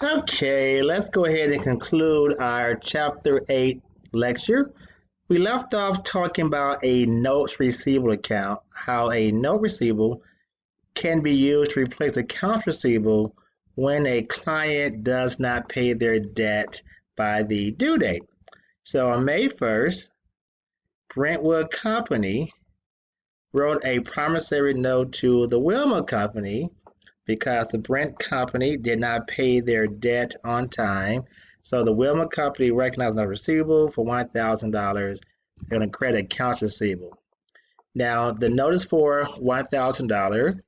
Okay, let's go ahead and conclude our Chapter 8 lecture. We left off talking about a notes receivable account, how a note receivable can be used to replace accounts receivable when a client does not pay their debt by the due date. So on May 1st, Brentwood Company wrote a promissory note to the Wilma Company because the Brent Company did not pay their debt on time. So the Wilma Company recognized the receivable for $1,000. They're going to credit accounts receivable. Now, the note is for $1,000.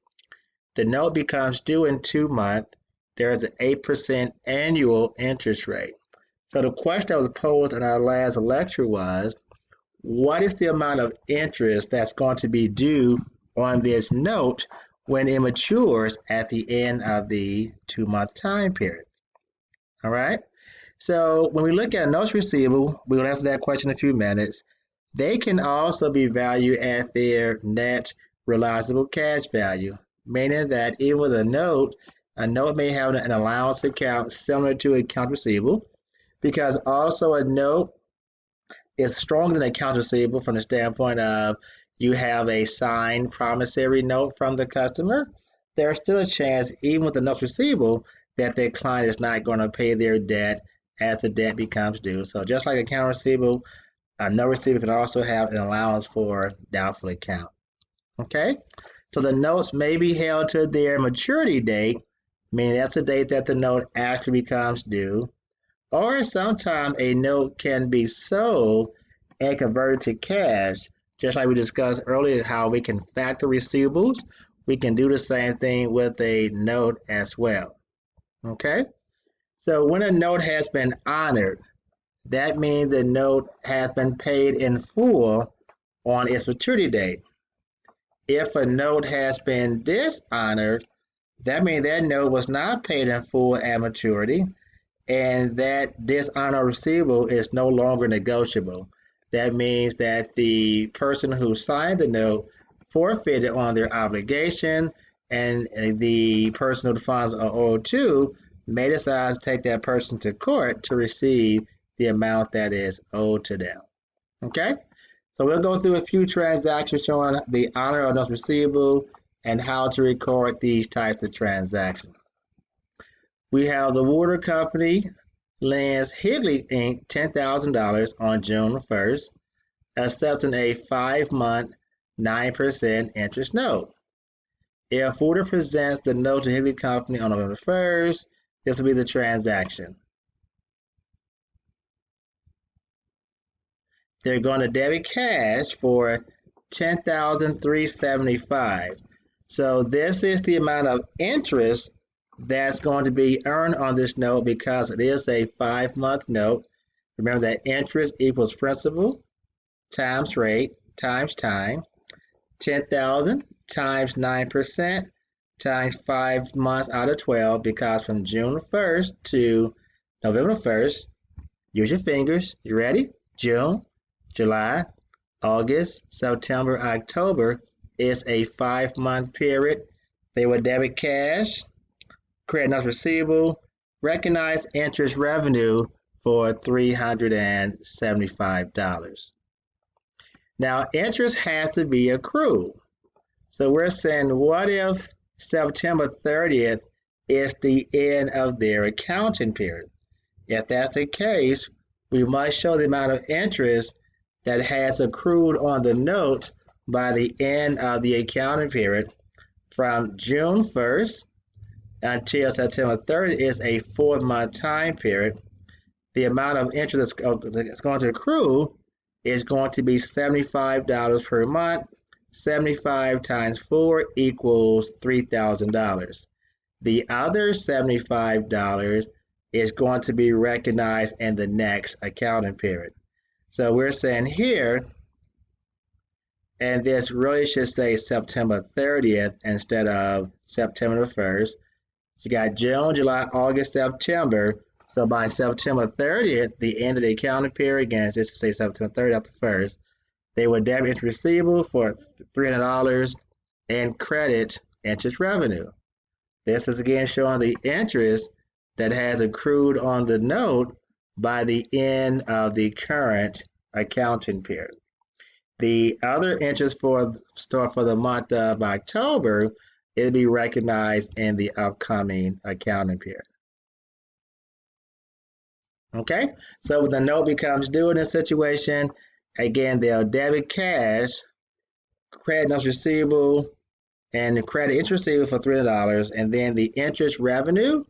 The note becomes due in 2 months. There is an 8% annual interest rate. So the question that was posed in our last lecture was, what is the amount of interest that's going to be due on this note when it matures at the end of the 2 month time period? All right. So when we look at a notes receivable, we will answer that question in a few minutes. They can also be valued at their net realizable cash value, meaning that even with a note may have an allowance account similar to account receivable, because also a note is stronger than accounts receivable from the standpoint of you have a signed promissory note from the customer. There's still a chance, even with the notes receivable, that their client is not going to pay their debt as the debt becomes due. So just like account receivable, a note receiver can also have an allowance for doubtful account. Okay, so the notes may be held to their maturity date, meaning that's the date that the note actually becomes due, or sometimes a note can be sold and converted to cash, just like we discussed earlier how we can factor receivables. We can do the same thing with a note as well. Okay, so when a note has been honored, that means the note has been paid in full on its maturity date. If a note has been dishonored, that means that note was not paid in full at maturity, and that dishonored receivable is no longer negotiable. That means that the person who signed the note forfeited on their obligation, and the person who the funds are owed to may decide to take that person to court to receive the amount that is owed to them. Okay? So we'll go through a few transactions showing the honor of notes receivable and how to record these types of transactions. We have the Water Company lends Higley Inc. $10,000 on June 1st, accepting a 5-month 9% interest note. If Water presents the note to Higley Company on November 1st, this will be the transaction. They're going to debit cash for $10,375. So this is the amount of interest that's going to be earned on this note because it is a 5-month note. Remember that interest equals principal times rate times time. 10,000 times 9% times 5 months out of 12, because from June 1st to November 1st, use your fingers. You ready? June, July, August, September, October is a 5-month period. They will debit cash, credit notes receivable, recognize interest revenue for $375. Now, interest has to be accrued. So we're saying, what if September 30th is the end of their accounting period? If that's the case, we must show the amount of interest that has accrued on the note by the end of the accounting period. From June 1st until September 30th is a 4-month time period. The amount of interest that's going to accrue is going to be $75 per month. 75 times 4 equals $3,000. The other $75 is going to be recognized in the next accounting period. So we're saying here, and this really should say September 30th instead of September 1st. You got June, July, August, September. So by September 30th, the end of the accounting period, again, just to say September 30th after first, they would debit interest receivable for $300 and credit interest revenue. This is again showing the interest that has accrued on the note by the end of the current accounting period. The other interest for the month of October, it'll be recognized in the upcoming accounting period. Okay, so when the note becomes due in this situation, again, they'll debit cash, credit notes receivable, and the credit interest receivable for $300, and then the interest revenue,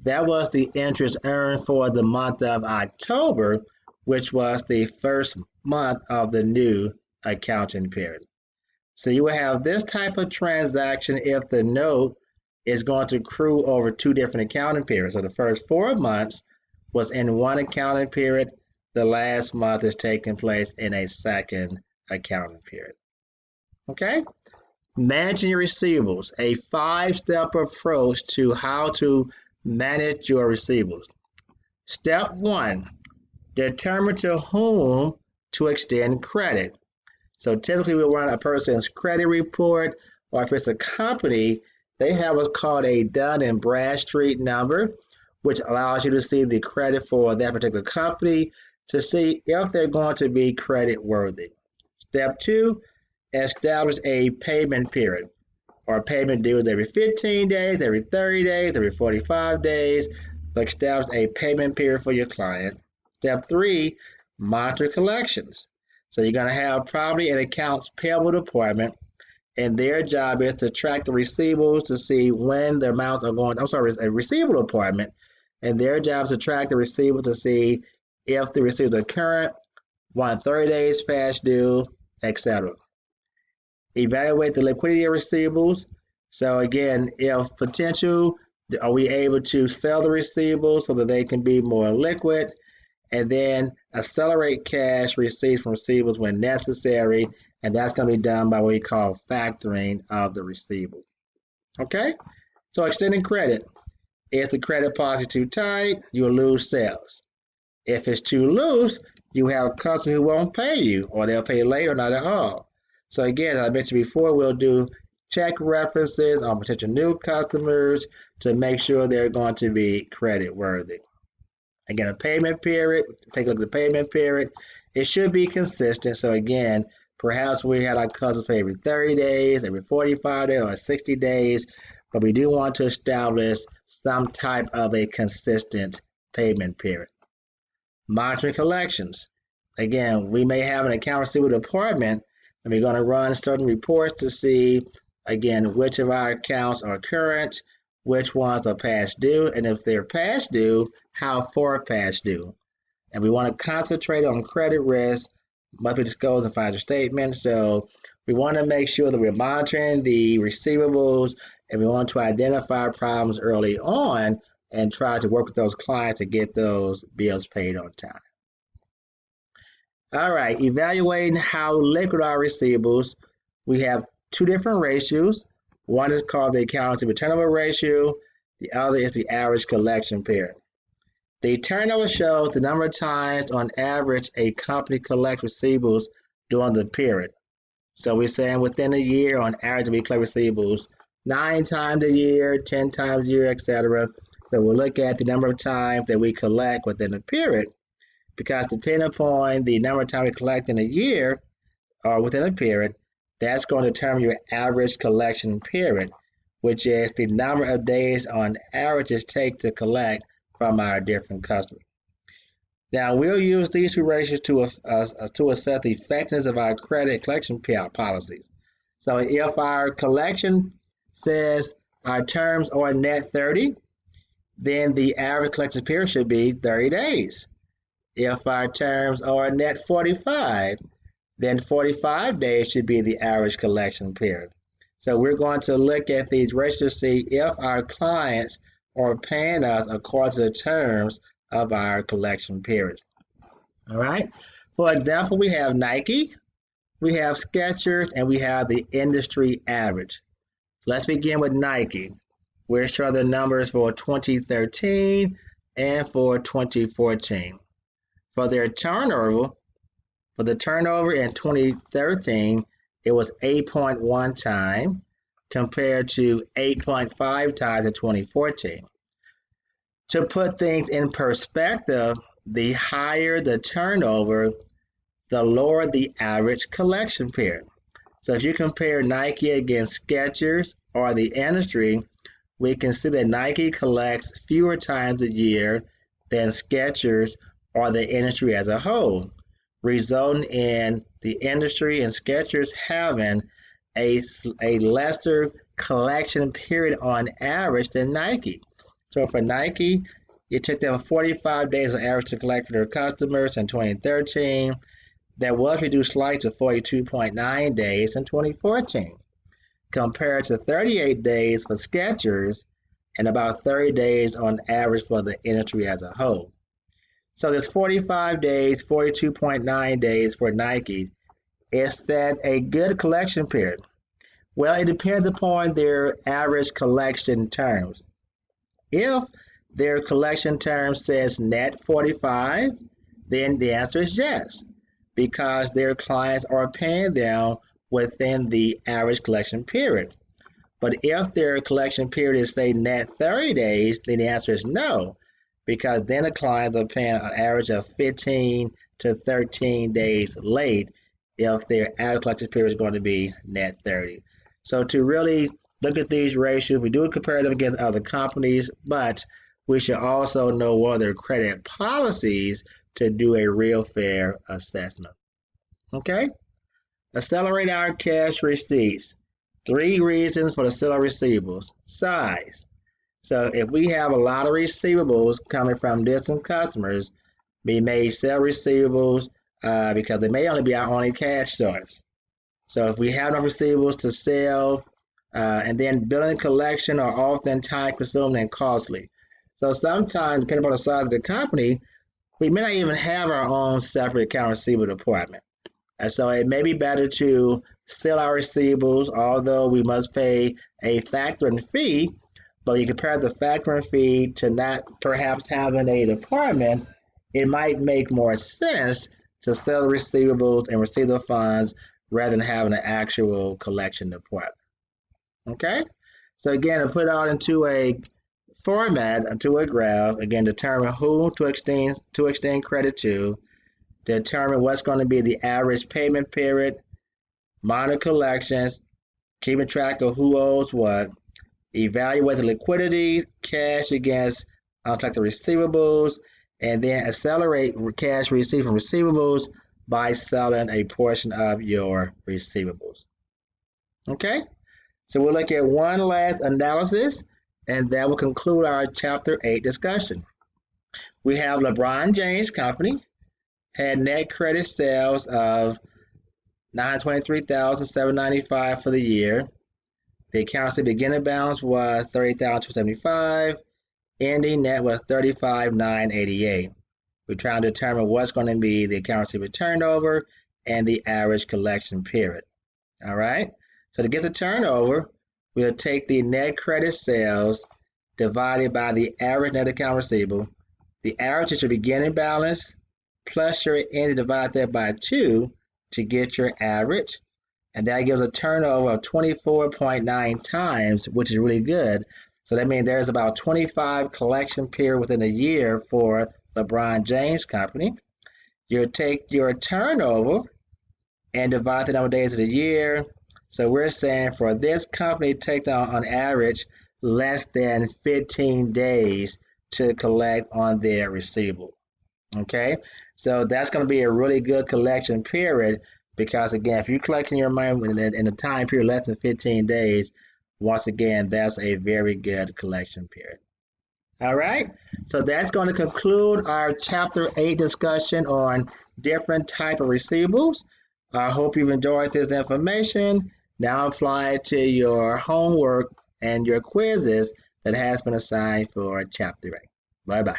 that was the interest earned for the month of October, which was the first month of the new accounting period. So you will have this type of transaction if the note is going to accrue over two different accounting periods. So the first 4 months was in one accounting period, the last month is taking place in a second accounting period. Okay? Managing your receivables, a 5-step approach to how to manage your receivables. Step 1, determine to whom to extend credit. So typically we run a person's credit report, or if it's a company, they have what's called a Dun & Bradstreet number, which allows you to see the credit for that particular company to see if they're going to be credit worthy. Step 2, establish a payment period, or payment due every 15 days, every 30 days, every 45 days. But establish a payment period for your client. Step 3, monitor collections. So you're going to have probably an accounts payable department, and their job is to track the receivables to see when the amounts are going. A receivable department, and their job is to track the receivables to see if the receivables are current, 130 days past due, etc. Evaluate the liquidity of receivables. So again, if potential, are we able to sell the receivables so that they can be more liquid? And then accelerate cash receipts from receivables when necessary, and that's going to be done by what we call factoring of the receivable. Okay, so extending credit. If the credit policy too tight, you will lose sales. If it's too loose, you have customers who won't pay you, or they'll pay late or not at all. So again, as I mentioned before, we'll do check references on potential new customers to make sure they're going to be credit worthy. Again, a payment period, take a look at the payment period. It should be consistent. So again, perhaps we had our customers pay every 30 days, every 45 days, or 60 days, but we do want to establish some type of a consistent payment period. Monitoring collections. Again, we may have an account receivable department, and we're going to run certain reports to see, again, which of our accounts are current, which ones are past due, and if they're past due, how far past due. And we want to concentrate on credit risk, must be disclosed in financial statements. So we want to make sure that we're monitoring the receivables, and we want to identify problems early on and try to work with those clients to get those bills paid on time. All right, evaluating how liquid our receivables. We have two different ratios. One is called the accounts receivable turnover ratio. The other is the average collection period. The turnover shows the number of times on average a company collects receivables during the period. So we're saying within a year, on average, we collect receivables 9 times a year, 10 times a year, etc. So we'll look at the number of times that we collect within a period, because depending upon the number of times we collect in a year or within a period, that's going to determine your average collection period, which is the number of days on average it takes to collect from our different customers. Now, we'll use these two ratios to assess the effectiveness of our credit collection policies. So if our collection says our terms are net 30, then the average collection period should be 30 days. If our terms are net 45, then 45 days should be the average collection period. So we're going to look at these ratios to see if our clients are paying us according to the terms of our collection period. All right. For example, we have Nike, we have Skechers, and we have the industry average. Let's begin with Nike. We're showing the numbers for 2013 and for 2014. For their turnover, for the turnover in 2013, it was 8.1 times compared to 8.5 times in 2014. To put things in perspective, the higher the turnover, the lower the average collection period. So if you compare Nike against Skechers or the industry, we can see that Nike collects fewer times a year than Skechers or the industry as a whole, resulting in the industry and Skechers having a lesser collection period on average than Nike. So for Nike, it took them 45 days on average to collect for their customers in 2013. That was reduced slightly to 42.9 days in 2014, compared to 38 days for Skechers and about 30 days on average for the industry as a whole. So this 45 days, 42.9 days for Nike. Is that a good collection period? Well, it depends upon their average collection terms. If their collection term says net 45, then the answer is yes, because their clients are paying them within the average collection period. But if their collection period is, say, net 30 days, then the answer is no, because then the clients are paying an average of 15 to 13 days late if their average collection period is going to be net 30. So to really look at these ratios, we do compare them against other companies, but we should also know what are their credit policies to do a real fair assessment. Okay? Accelerate our cash receipts. 3 reasons for the sale of receivables. Size. So if we have a lot of receivables coming from distant customers, we may sell receivables because they may only be our only cash source. So if we have enough receivables to sell, and then billing and collection are often time-consuming and costly. So sometimes, depending on the size of the company, we may not even have our own separate account receivable department. And so it may be better to sell our receivables, although we must pay a factoring fee. But you compare the factoring fee to not perhaps having a department, it might make more sense to sell the receivables and receive the funds rather than having an actual collection department. Okay? So again, to put it all into a format, into a graph, again, determine who to extend credit to, determine what's going to be the average payment period, monitor collections, keeping track of who owes what, evaluate the liquidity, cash against uncollected receivables, and then accelerate cash received from receivables by selling a portion of your receivables. Okay? So we'll look at one last analysis, and that will conclude our Chapter 8 discussion. We have LeBron James Company had net credit sales of $923,795 for the year. The accounts beginning balance was $30,275. Ending net was $35,988. We're trying to determine what's going to be the account receivable turnover and the average collection period. All right. So to get the turnover, we'll take the net credit sales divided by the average net account receivable. The average is your beginning balance plus your ending, divide that by 2 to get your average. And that gives a turnover of 24.9 times, which is really good. So that means there's about 25 collection period within a year for LeBron James Company. You'll take your turnover and divide the number of days of the year. So we're saying for this company to take down on average less than 15 days to collect on their receivable. Okay, so that's going to be a really good collection period because, again, if you're collecting your money in a time period less than 15 days, once again, that's a very good collection period. All right, so that's going to conclude our Chapter 8 discussion on different type of receivables. I hope you've enjoyed this information. Now apply it to your homework and your quizzes that has been assigned for Chapter 8. Bye-bye.